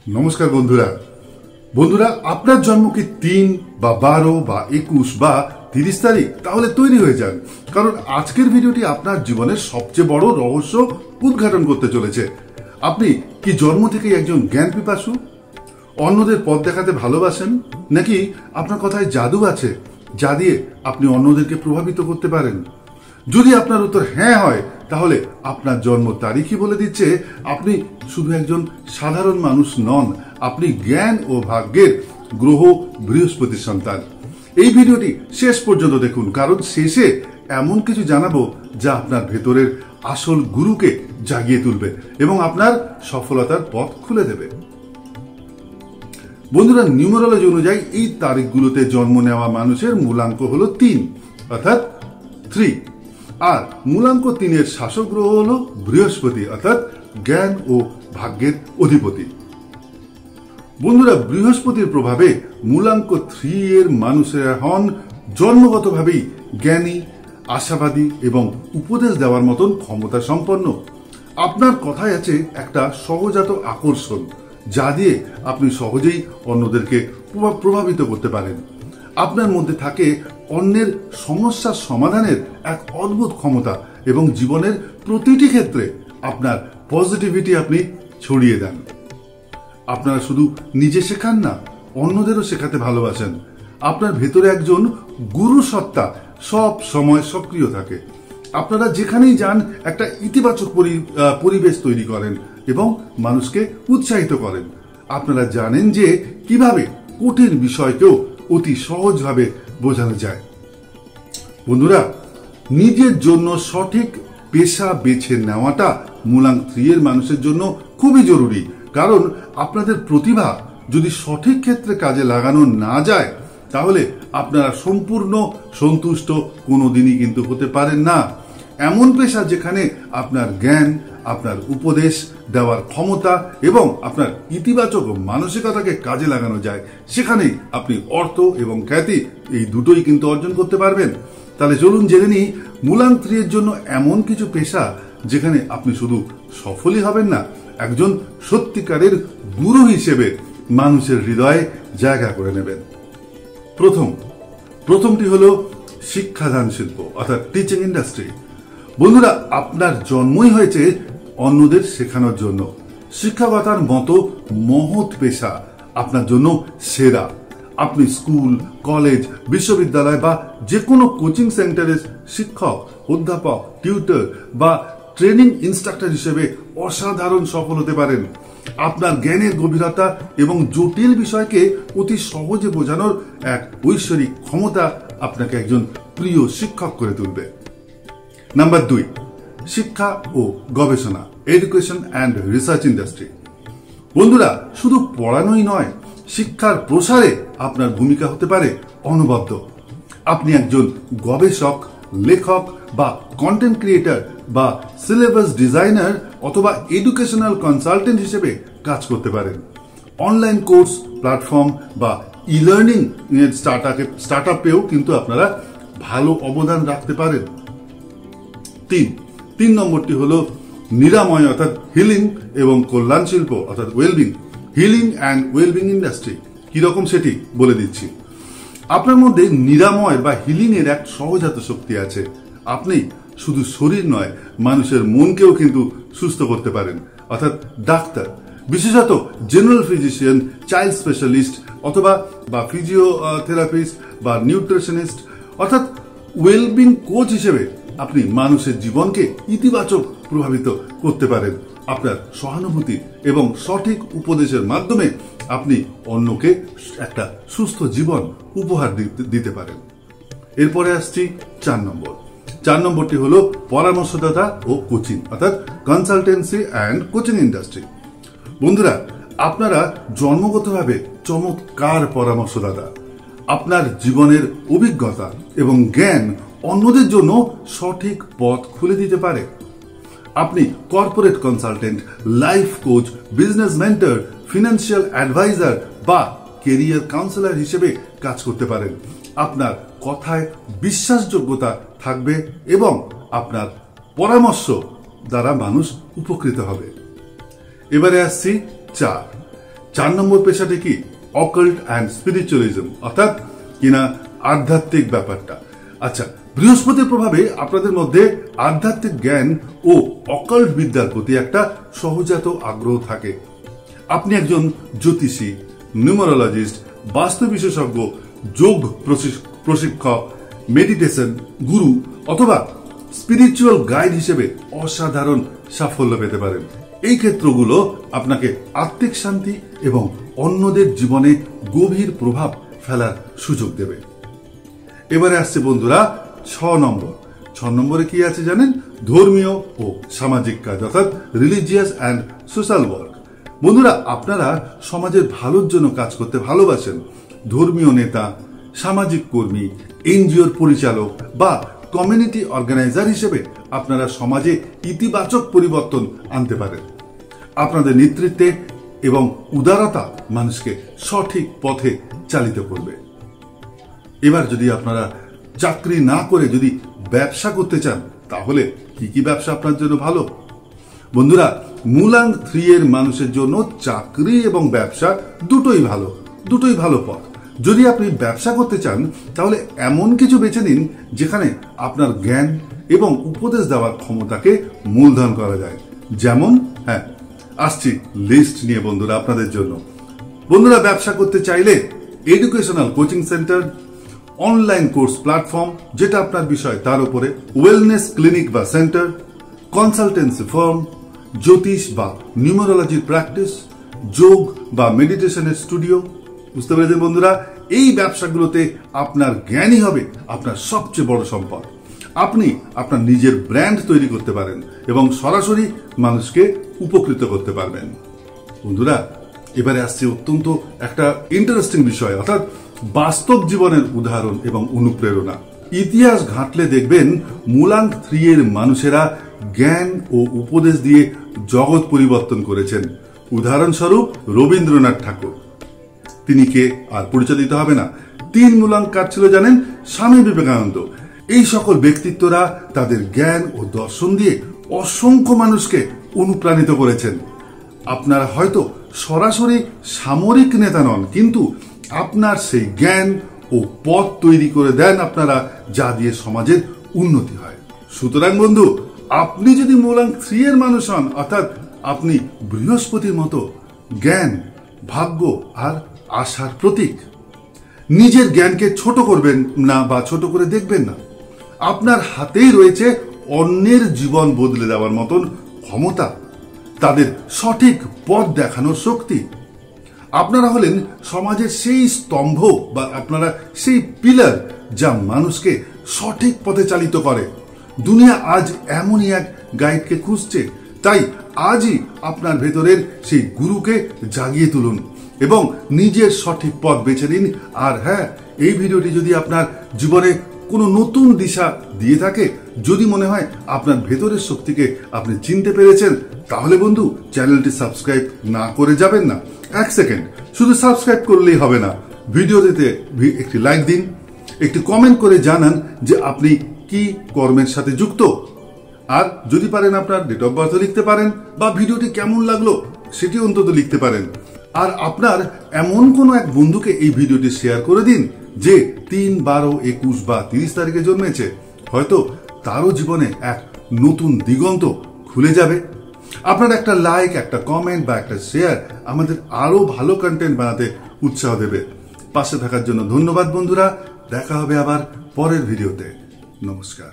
নমস্কার বন্ধুরা। বন্ধুরা, আপনার জন্ম কি 3 বা 12 বা 21 বা 30 তারিখ? তাহলে তৈরি হয়ে যান, কারণ আজকের ভিডিওটি আপনার জীবনের সবচেয়ে বড় রহস্য উদ্ঘাটন করতে চলেছে। আপনি কি জন্ম থেকেই একজন জ্ঞান পিপাসু? অন্যদের পথ দেখাতে ভালোবাসেন, নাকি আপনার কথায় জাদু আছে যা দিয়ে আপনি অন্যদেরকে প্রভাবিত করতে পারেন? যদি আপনার উত্তর হ্যাঁ হয়, তাহলে আপনার জন্ম তারিখই বলে দিচ্ছে আপনি শুধু একজন সাধারণ মানুষ নন, আপনি জ্ঞান ও ভাগ্যের গ্রহ বৃহস্পতির সন্তান। এই ভিডিওটি শেষ পর্যন্ত দেখুন, কারণ শেষে এমন কিছু জানাবো যা আপনার ভেতরের আসল গুরুকে জাগিয়ে তুলবে এবং আপনার সফলতার পথ খুলে দেবে। বন্ধুরা, নিউমেরোলজি অনুযায়ী এই তারিখগুলোতে জন্ম নেওয়া মানুষের মূলাঙ্ক হলো 3, অর্থাৎ 3। আর মূলাঙ্ক 3-এর শাসক গ্রহ হলো বৃহস্পতি, অর্থাৎ জ্ঞান ও ভাগ্যের অধিপতি। বন্ধুরা, বৃহস্পতির প্রভাবে মূলাঙ্ক 3-এর মানুষেরা হন জন্মগতভাবেই জ্ঞানী, আশাবাদী এবং উপদেশ দেওয়ার মতন ক্ষমতা সম্পন্ন। আপনার কথায় আছে একটা সহজাত আকর্ষণ, যা দিয়ে আপনি সহজেই অন্যদেরকে প্রভাবিত করতে পারেন। আপনার মধ্যে থাকে অন্যের সমস্যার সমাধানের এক অদ্ভুত ক্ষমতা এবং জীবনের প্রতিটি ক্ষেত্রে আপনার পজিটিভিটি আপনি ছড়িয়ে দেন। আপনারা শুধু নিজে শেখান না, অন্যদেরও শেখাতে ভালোবাসেন। আপনার ভেতরে একজন গুরু সত্তা সব সময় সক্রিয় থাকে। আপনারা যেখানেই যান একটা ইতিবাচক পরিবেশ তৈরি করেন এবং মানুষকে উৎসাহিত করেন। আপনারা জানেন যে কিভাবে কঠিন বিষয়কেও অতি সহজভাবে বোঝানো যায়। বন্ধুরা, নিজের জন্য সঠিক পেশা বেছে নেওয়াটা মূলাঙ্ক 3-এর মানুষের জন্য খুবই জরুরি, কারণ আপনাদের প্রতিভা যদি সঠিক ক্ষেত্রে কাজে লাগানো না যায়, তাহলে আপনারা সম্পূর্ণ সন্তুষ্ট কোনোদিনই কিন্তু হতে পারেন না। এমন পেশা যেখানে আপনার জ্ঞান, আপনার উপদেশ দেওয়ার ক্ষমতা এবং আপনার ইতিবাচক মানসিকতাকে কাজে লাগানো যায়, সেখানেই আপনি অর্থ এবং খ্যাতি এই দুটোই কিন্তু অর্জন করতে পারবেন। তাহলে চলুন জেনে নিই মূলাঙ্ক 3-এর জন্য এমন কিছু পেশা যেখানে আপনি শুধু সফলই হবেন না, একজন সত্যিকারের গুরু হিসেবে মানুষের হৃদয়ে জায়গা করে নেবেন। প্রথমটি হলো শিক্ষাদান শিল্প, অর্থাৎ টিচিং ইন্ডাস্ট্রি। বন্ধুরা, আপনার জন্মই হয়েছে অন্যদের শেখানোর জন্য। শিক্ষকতার মতো মহৎ পেশা আপনার জন্য সেরা। আপনি স্কুল, কলেজ, বিশ্ববিদ্যালয় বা যে কোনো কোচিং সেন্টারে শিক্ষক, অধ্যাপক, টিউটর বা ট্রেনিং ইনস্ট্রাক্টর হিসেবে অসাধারণ সফল হতে পারেন। আপনার জ্ঞানের গভীরতা এবং জটিল বিষয়কে অতি সহজে বোঝানোর এক ঐশ্বরিক ক্ষমতা আপনাকে একজন প্রিয় শিক্ষক করে তুলবে। নাম্বার 2, শিক্ষা ও গবেষণা, এডুকেশন অ্যান্ড রিসার্চ ইন্ডাস্ট্রি। বন্ধুরা, শুধু পড়ানোই নয়, শিক্ষার প্রসারে আপনার ভূমিকা হতে পারে অনবদ্য। আপনি একজন গবেষক, লেখক বা কন্টেন্ট ক্রিয়েটর বা সিলেবাস ডিজাইনার অথবা এডুকেশনাল কনসালটেন্ট হিসেবে কাজ করতে পারেন। অনলাইন কোর্স, প্ল্যাটফর্ম বা ই-লার্নিং স্টার্টআপেও কিন্তু আপনারা ভালো অবদান রাখতে পারেন। 3 নম্বরটি হলো নিরাময়, অর্থাৎ হিলিং এবং কল্যাণ শিল্প, অর্থাৎ wellbeing, healing and wellbeing industry. কিরকম সেটি বলে দিচ্ছি। আপনার মধ্যে নিরাময় বা হিলিং এর এক সহজাত শক্তি আছে। আপনি শুধু শরীর নয়, মানুষের মনকেও কিন্তু সুস্থ করতে পারেন। অর্থাৎ ডাক্তার, বিশেষত জেনারেল ফিজিশিয়ান, চাইল্ড স্পেশালিস্ট অথবা বা ফিজিওথেরাপিস্ট বা নিউট্রিশনিস্ট, অর্থাৎ ওয়েলবিং কোচ হিসেবে আপনি মানুষের জীবনকে ইতিবাচক প্রভাবিত করতে পারেন। আপনার সহানুভূতি এবং সঠিক উপদেশের মাধ্যমে আপনি অন্যকে একটা সুস্থ জীবন উপহার দিতে পারেন। এরপরে আসছি 4 নম্বরটি হলো পরামর্শদাতা ও কোচিং, অর্থাৎ কনসালটেন্সি অ্যান্ড কোচিং ইন্ডাস্ট্রি। বন্ধুরা, আপনারা জন্মগতভাবে চমৎকার পরামর্শদাতা। আপনার জীবনের অভিজ্ঞতা এবং জ্ঞান অন্যদের জন্য সঠিক পথ খুলে দিতে পারে। আপনি corporate consultant, life coach, business mentor, financial advisor বা কেরিয়ার কাউন্সিলর হিসেবে কাজ করতে পারেন। আপনার কথায় বিশ্বাসযোগ্যতা থাকবে এবং আপনার পরামর্শ দ্বারা মানুষ উপকৃত হবে। এবারে আসছি 4, 4 নম্বর পেশাটি কি? অকাল্ট অ্যান্ড স্পিরিচুয়ালিজম, অর্থাৎ কিনা আধ্যাত্মিক ব্যাপারটা। আচ্ছা, বৃহস্পতির প্রভাবে আপনাদের মধ্যে আধ্যাত্মিক জ্ঞান ও অকাল্ট বিদ্যার প্রতি একটা সহজাত আগ্রহ থাকে। আপনি একজন জ্যোতিষী, নিউমারোলজিস্ট, বাস্তু বিশেষজ্ঞ, যোগ প্রশিক্ষক, মেডিটেশন গুরু অথবা স্পিরিচুয়াল গাইড হিসেবে অসাধারণ সাফল্য পেতে পারেন। এই ক্ষেত্রগুলো আপনাকে আত্মিক শান্তি এবং অন্যদের জীবনে গভীর প্রভাব ফেলার সুযোগ দেবে। এবারে আসছে বন্ধুরা 6 নম্বর। 6 নম্বরে কি আছে জানেন? ধর্মীয় ও সামাজিক কাজ, অর্থাৎ রিলিজিয়াস অ্যান্ড সোশ্যাল ওয়ার্ক। বন্ধুরা, আপনারা সমাজের ভালোর জন্য কাজ করতে ভালোবাসেন। ধর্মীয় নেতা, সামাজিক কর্মী, এনজিওর পরিচালক বা কমিউনিটি অর্গানাইজার হিসেবে আপনারা সমাজে ইতিবাচক পরিবর্তন আনতে পারেন। আপনাদের নেতৃত্বে এবং উদারতা মানুষকে সঠিক পথে চালিত করবে। এবার যদি আপনারা চাকরি না করে যদি ব্যবসা করতে চান, তাহলে কি কি ব্যবসা আপনার জন্য ভালো? বন্ধুরা, মূলাঙ্ক 3 এর মানুষের জন্য চাকরি এবং ব্যবসা দুটোই ভালো পথ। যদি আপনি ব্যবসা করতে চান, তাহলে এমন কিছু বেছে নিন যেখানে আপনার জ্ঞান এবং উপদেশ দেওয়ার ক্ষমতাকে মূলধন করা যায়। যেমন, আসছি লিস্ট নিয়ে বন্ধুরা আপনাদের জন্য। বন্ধুরা, ব্যবসা করতে চাইলে educational coaching centre, online course platform যেটা আপনার বিষয় তার উপরে, ওয়েলনেস ক্লিনিক বা সেন্টার, কনসালটেন্সি ফার্ম, জ্যোতিষ বা নিউমারোলজির প্র্যাকটিস, যোগ বা মেডিটেশনের স্টুডিও। বুঝতে পেরেছেন বন্ধুরা? এই ব্যবসাগুলোতে আপনার জ্ঞানই হবে আপনার সবচেয়ে বড় সম্পদ। আপনি আপনার নিজের ব্র্যান্ড তৈরি করতে পারেন এবং সরাসরি মানুষকে উপকৃত করতে পারবেন। বন্ধুরা, এবারে আসছে অত্যন্ত একটা ইন্টারেস্টিং বিষয়, অর্থাৎ বাস্তব জীবনের উদাহরণ এবং অনুপ্রেরণা। ইতিহাস ঘাঁটলে দেখবেন মূলাঙ্ক 3 এর মানুষেরা জ্ঞান ও উপদেশ দিয়ে জগৎ পরিবর্তন করেছেন। উদাহরণস্বরূপ রবীন্দ্রনাথ ঠাকুর, তিনি কে আর পরিচয় দিতে হবে না। 3 মূলাঙ্ক কার ছিল জানেন? স্বামী বিবেকানন্দ। এই সকল ব্যক্তিত্বরা তাদের জ্ঞান ও দর্শন দিয়ে অসংখ্য মানুষকে অনুপ্রাণিত করেছেন। আপনারা হয়তো সরাসরি সামরিক নেতা নন, কিন্তু আপনার সেই জ্ঞান ও পথ তৈরি করে দেন আপনারা, যা দিয়ে সমাজের উন্নতি হয়। সুতরাং বন্ধু, আপনি যদি মূলাঙ্ক 3 এর মানুষ হন, অর্থাৎ আপনি বৃহস্পতির মতো জ্ঞান, ভাগ্য আর আশার প্রতীক। নিজের জ্ঞানকে ছোট করবেন না বা ছোট করে দেখবেন না। আপনার হাতেই রয়েছে অন্যের জীবন বদলে দেওয়ার মতন ক্ষমতা, তাদের সঠিক পথ দেখানোর শক্তি। আপনারা হলেন সমাজের সেই স্তম্ভ বা আপনারা সেই পিলার যা মানুষকে সঠিক পথে চালিত করে। দুনিয়া আজ এমনই এক গাইডকে খুঁজছে, তাই আজই আপনার ভেতরের সেই গুরুকে জাগিয়ে তুলুন এবং নিজের সঠিক পথ বেছে নিন। আর এই ভিডিওটি যদি আপনার জীবনে কোনো নতুন দিশা দিয়ে থাকে, যদি মনে হয় আপনার ভেতরের শক্তিকে আপনি চিনতে পেরেছেন, তাহলে বন্ধু চ্যানেলটি সাবস্ক্রাইব না করে যাবেন না। 1 সেকেন্ড, শুধু সাবস্ক্রাইব করলেই হবে না, ভিডিওতে একটি লাইক দিন, একটি কমেন্ট করে জানান যে আপনি কি কর্মের সাথে যুক্ত। আর যদি পারেন আপনার ডেট অফ বার্থ লিখতে পারেন বা ভিডিওটি কেমন লাগলো সেটি অন্তত লিখতে পারেন। আর আপনার এমন কোনো এক বন্ধুকে এই ভিডিওটি শেয়ার করে দিন যে 3, 12, 21 বা 30 তারিখে জন্মেছে। হয়তো তারও জীবনে এক নতুন দিগন্ত খুলে যাবে। আপনার একটা লাইক, একটা কমেন্ট বা একটা শেয়ার আমাদের আরো ভালো কন্টেন্ট বানাতে উৎসাহ দেবে। পাশে থাকার জন্য ধন্যবাদ বন্ধুরা। দেখা হবে আবার পরের ভিডিওতে। নমস্কার।